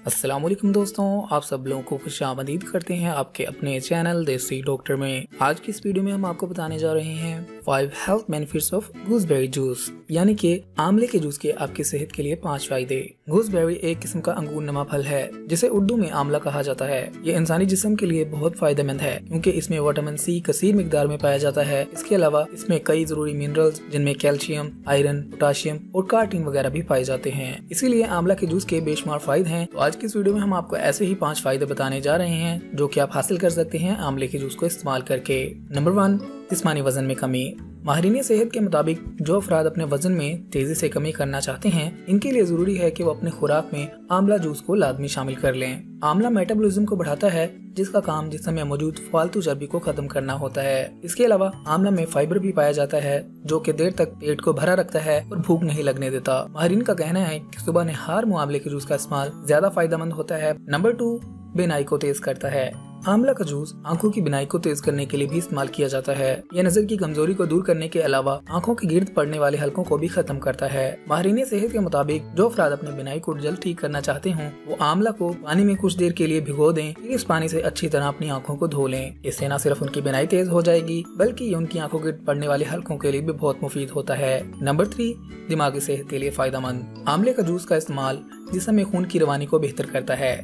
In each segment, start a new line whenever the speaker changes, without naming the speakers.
अस्सलामुअलैकुम दोस्तों, आप सब लोगों को खुशामदीद करते हैं आपके अपने चैनल देसी डॉक्टर में। आज की इस वीडियो में हम आपको बताने जा रहे हैं 5 health benefits of gooseberry juice, यानी कि आंवले के जूस के आपकी सेहत के लिए 5 फायदे। गूसबेरी एक किस्म का अंगूर नमा फल है जिसे उर्दू में आंवला कहा जाता है। ये इंसानी जिस्म के लिए बहुत फायदेमंद है क्योंकि इसमें विटामिन सी कसीर मिकदार में पाया जाता है। इसके अलावा इसमें कई जरूरी मिनरल्स जिनमें कैल्शियम, आयरन, पोटाशियम और कार्टिन वगैरह भी पाए जाते हैं। इसीलिए आंवला के जूस के बेशुमार फायदे हैं। तो आज की इस वीडियो में हम आपको ऐसे ही 5 फायदे बताने जा रहे हैं जो कि आप हासिल कर सकते हैं आंवले के जूस को इस्तेमाल करके। नंबर 1, जिस्मानी वजन में कमी। माहिरीन सेहत के मुताबिक जो अफराद अपने वजन में तेजी से कमी करना चाहते हैं, इनके लिए जरूरी है कि वो अपने खुराक में आंवला जूस को लाजमी शामिल कर लें। आंवला मेटाबॉलिज्म को बढ़ाता है जिसका काम जिस्म में मौजूद फालतू चर्बी को खत्म करना होता है। इसके अलावा आंवला में फाइबर भी पाया जाता है जो कि देर तक पेट को भरा रखता है और भूख नहीं लगने देता। माहिरीन का कहना है कि सुबह नहार आंवले के जूस का इस्तेमाल ज्यादा फायदेमंद होता है। नंबर 2, बिनाई को तेज करता है। आंवला का जूस आंखों की बिनाई को तेज करने के लिए भी इस्तेमाल किया जाता है। यह नजर की कमजोरी को दूर करने के अलावा आंखों के गिर्द पड़ने वाले हलकों को भी खत्म करता है। माहिरीन सेहत के मुताबिक जो अफराद अपनी बिनाई को जल्द ठीक करना चाहते हों, वो आंवला को पानी में कुछ देर के लिए भिगो दें। इस पानी से अच्छी तरह अपनी आंखों को धो लें। इससे न सिर्फ उनकी बिनाई तेज हो जाएगी बल्कि ये उनकी आंखों के पड़ने वाले हलकों के लिए भी बहुत मुफीद होता है। नंबर 3, दिमागी सेहत के लिए फायदेमंद। आंवले का जूस का इस्तेमाल जिस्म में खून की रवानी को बेहतर करता है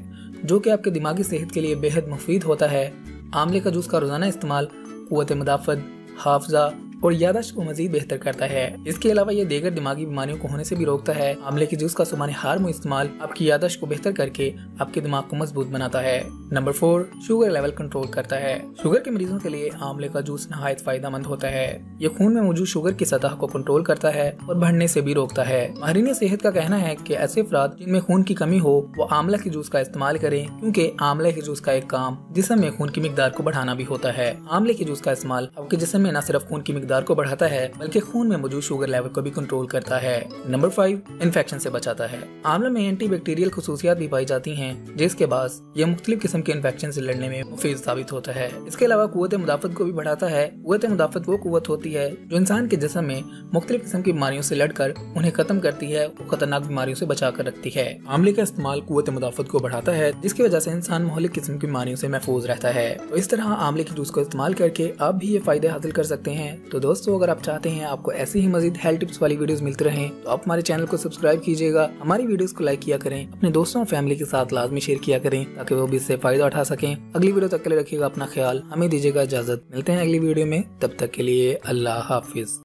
जो कि आपके दिमागी सेहत के लिए बेहद मुफीद होता है। आंवले का जूस का रोजाना इस्तेमाल कुव्वत मुदाफ़त, हाफजा और याददाश्त को मजीद बेहतर करता है। इसके अलावा ये दीगर दिमागी बीमारियों को होने से भी रोकता है। आंवले के जूस का सुबह हार में इस्तेमाल आपकी याददाश्त को बेहतर करके आपके दिमाग को मजबूत बनाता है। नंबर 4, शुगर लेवल कंट्रोल करता है। शुगर के मरीजों के लिए आंवले का जूस नहायत फायदेमंद होता है। ये खून में मौजूद शुगर की सतह को कंट्रोल करता है और बढ़ने से भी रोकता है। माहिरीन सेहत का कहना है कि ऐसे अफराद जिनमें खून की कमी हो वो आंवला के जूस का इस्तेमाल करें क्योंकि आंवले के जूस का एक काम जिस्म में खून की मिकदार को बढ़ाना भी होता है। आंवले के जूस का इस्तेमाल आपके जिस्म में न सिर्फ खून की मिकदार को बढ़ाता है बल्कि खून में मौजूद शुगर लेवल को भी कंट्रोल करता है। नंबर 5, इन्फेक्शन से बचाता है। आंवला में एंटीबैक्टीरियल खुसूसियात भी पाई जाती हैं जिसके बाद यह मुख्तलिफ किस्म के इन्फेक्शन से लड़ने में मुफीद साबित होता है। इसके अलावा कुव्वत मुदाफ़त को भी बढ़ाता है। कुव्वत मुदाफ़त वो कुव्वत होती है जो इंसान के जिस्म में मुख्तलिफ किस्म की बीमारियों से लड़कर उन्हें खत्म करती है और खतरनाक बीमारियों से बचा कर रखती है। आंवले का इस्तेमाल कुव्वत मुदाफ़त को बढ़ाता है जिसकी वजह से इंसान मुख्तलिफ किस्म की बीमारियों से महफूज रहता है। तो इस तरह आंवले के जूस को इस्तेमाल करके आप भी ये फायदे हासिल कर सकते हैं। तो दोस्तों, अगर आप चाहते हैं आपको ऐसी ही मजीद हेल्थ टिप्स वाली वीडियोस मिलती रहें तो आप हमारे चैनल को सब्सक्राइब कीजिएगा, हमारी वीडियोस को लाइक किया करें, अपने दोस्तों और फैमिली के साथ लाजमी शेयर किया करें ताकि वो भी इससे फायदा उठा सकें। अगली वीडियो तक के लिए रखिएगा अपना ख्याल, हमें दीजिएगा इजाजत। मिलते हैं अगली वीडियो में, तब तक के लिए अल्लाह हाफिज।